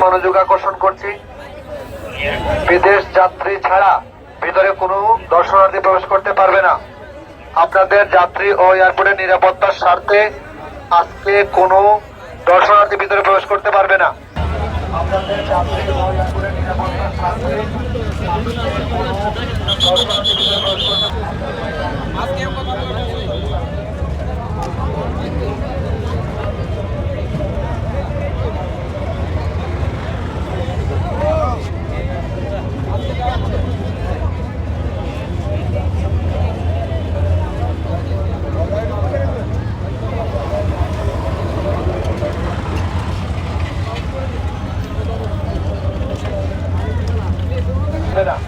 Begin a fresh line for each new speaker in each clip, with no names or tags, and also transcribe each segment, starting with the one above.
মনোযোগ আকর্ষণ করছি, বিদেশ যাত্রী ছাড়া ভিতরে কোনো দর্শনার্থী প্রবেশ করতে পারবে না। আপনাদের যাত্রী ও এয়ারপোর্টের নিরাপত্তার স্বার্থে আজকে কোনো দর্শনার্থী ভিতরে প্রবেশ করতে পারবে না। আপনাদের যাত্রী ও এয়ারপোর্টের নিরাপত্তার স্বার্থে আজকে কোনো দর্শনার্থী ভিতরে প্রবেশ করতে পারবে না।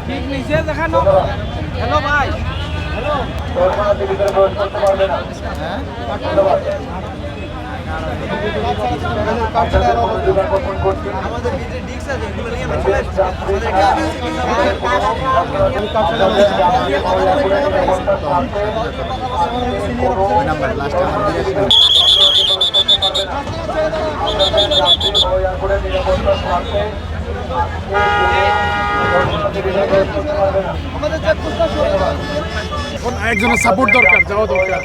ঠিক নিচে দেখানো। হ্যালো ভাই, হ্যালো।
দর্শনার্থী ভিতরে প্রবেশ করতে পারবে না।
হ্যাঁ, আমাদের ভিতরে ডিস্ক আছে, এগুলো নিয়ে আমরা চলে আসছি। নাম্বার লাস্ট
একজনের সাপোর্ট দরকার, যাওয়া দরকার।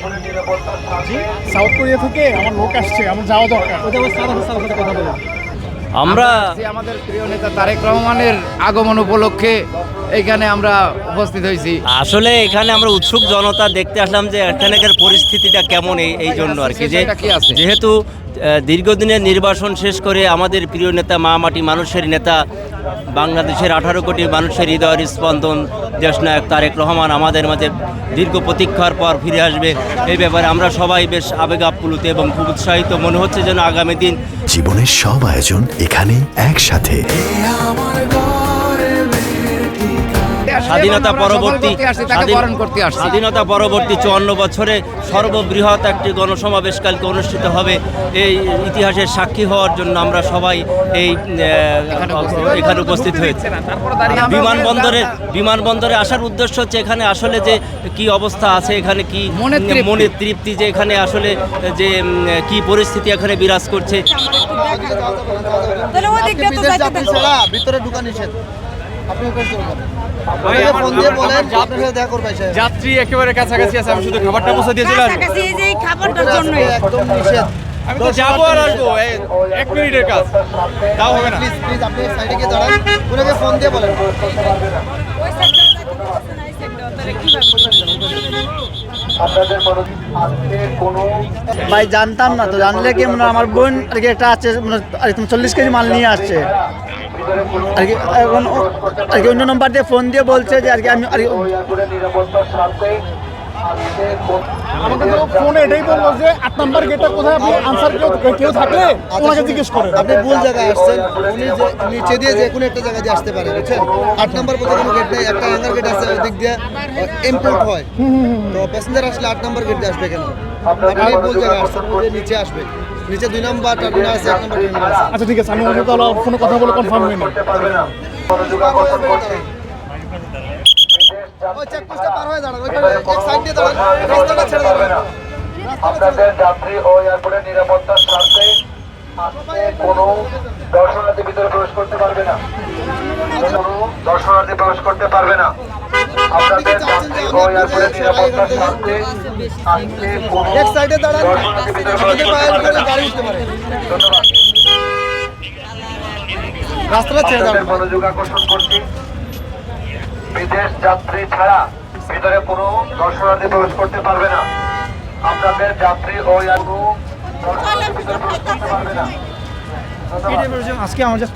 সাউথ কোরিয়া থেকে আমার লোক আসছে, আমার যাওয়া দরকার। কথা বলুন।
আমরা
আমাদের প্রিয় নেতা তারেক রহমানের আগমন উপলক্ষে এইখানে আমরা উপস্থিত হয়েছি।
আসলে এখানে আমরা উৎসুক জনতা দেখতে আসলাম যে এখানকার পরিস্থিতিটা কেমন, এই জন্য আর কি, যে যেহেতু দীর্ঘদিনের নির্বাচন শেষ করে আমাদের প্রিয় নেতা মা মাটি মানুষের নেতা, বাংলাদেশের 18 কোটি মানুষের হৃদয়ের স্পন্দন দেশনায়ক তারেক রহমান আমাদের মাঝে দীর্ঘ প্রতীক্ষার পর ফিরে আসবে, এই ব্যাপারে আমরা সবাই বেশ আবেগ আপ্লুত এবং খুব উৎসাহিত। মনে হচ্ছে যেন আগামী দিন
জীবনের সব আয়োজন এখানে একসাথে।
স্বাধীনতা পরবর্তী 54 বছরে সর্ববৃহৎ একটি গণসমাবেশ কালকে অনুষ্ঠিত হবে। এই ইতিহাসের সাক্ষী হওয়ার জন্য আমরা সবাই এখানে উপস্থিত হয়েছি। বিমানবন্দরে আসার উদ্দেশ্য হচ্ছে এখানে আসলে যে কি অবস্থা আছে, এখানে কি মনের তৃপ্তি, যে এখানে আসলে যে কি পরিস্থিতি এখানে বিরাজ করছে।
ভিতরে ঢুকা নিষেধ।
যাত্রী একেবারে কাছাকাছি আছে, আমি শুধু খাবারটা পৌঁছে দিয়ে চলে আসবো। আমি তো যাবো আর আসবো, 1 মিনিটের কাজ, তাও হবে না।
প্লিজ আপনি সাইডে গিয়ে দাঁড়ান, ওনাকে ফোন দিয়ে বলেন।
ভাই জানতাম না তো, জানলে কি মনে আমার বোন আর কি একটা আছে, 40 কেজি মাল নিয়ে আসছে আর কি। এখন আর কি অন্য নম্বর দিয়ে ফোন দিয়ে বলছে যে আর কি আমি
আমাকে তো ফোনে এটাই বললো যে 8 নম্বর গেটটা কোথায়, আপনি আনসার কেউ থাকলে ওনাকে জিজ্ঞেস করেন।
আপনি ভুল জায়গায় আসছেন, উনি যে নিচে দিয়ে যে কোনো একটা জায়গায় দিয়ে আসতে পারে, বুঝছেন? 8 নম্বর পর্যন্ত কোনো গেট নেই, একটা হ্যাঙ্গার গেট আছে, ওই দিক দিয়ে ইম্পোর্ট হয়। তো প্যাসেঞ্জার আসলে 8 নম্বর গেট দিয়ে আসবে কেন? আপনি ভুল জায়গায় আসছেন, ওই নিচে আসবে, নিচে 2 নম্বর টার্মিনাল আছে, 1 নম্বর টার্মিনাল আছে।
আচ্ছা ঠিক আছে, আমি ওনাকে তাহলে ফোনে কথা বলে কনফার্ম হয়ে নিই।
ওই চেকপোস্টটা পার হয়ে দাঁড়ান, ওইখানে এক সাইড দিয়ে দাঁড়ান, রাস্তাটা ছেড়ে দাঁড়ান।
আপনাদের যাত্রী ও এয়ারপোর্টের নিরাপত্তার স্বার্থে আজকে কোনো দর্শনার্থী ভিতরে প্রবেশ করতে পারবে না। কোনো দর্শনার্থী প্রবেশ করতে পারবে না। আপনাদের যাত্রী ও এয়ারপোর্টের নিরাপত্তার স্বার্থে আজকে কোনো
এক সাইডে দাঁড়ান,
দর্শনার্থী ভিতরে প্রবেশ
আমাদের
করতে
পায়ে
পারবে না।
গাড়ি উঠতে পারে।
ধন্যবাদ।
রাস্তাটা ছেড়ে দাঁড়ান।
আপনাদের মনোযোগ আকর্ষণ করছি, বিদেশ যাত্রী ছাড়া ভিতরে কোনো দর্শনার্থী প্রবেশ করতে পারবে না। আপনাদের যাত্রী ও দর্শনার্থী ভিতরে প্রবেশ করতে পারবে না।
আজকে আমার জাস্ট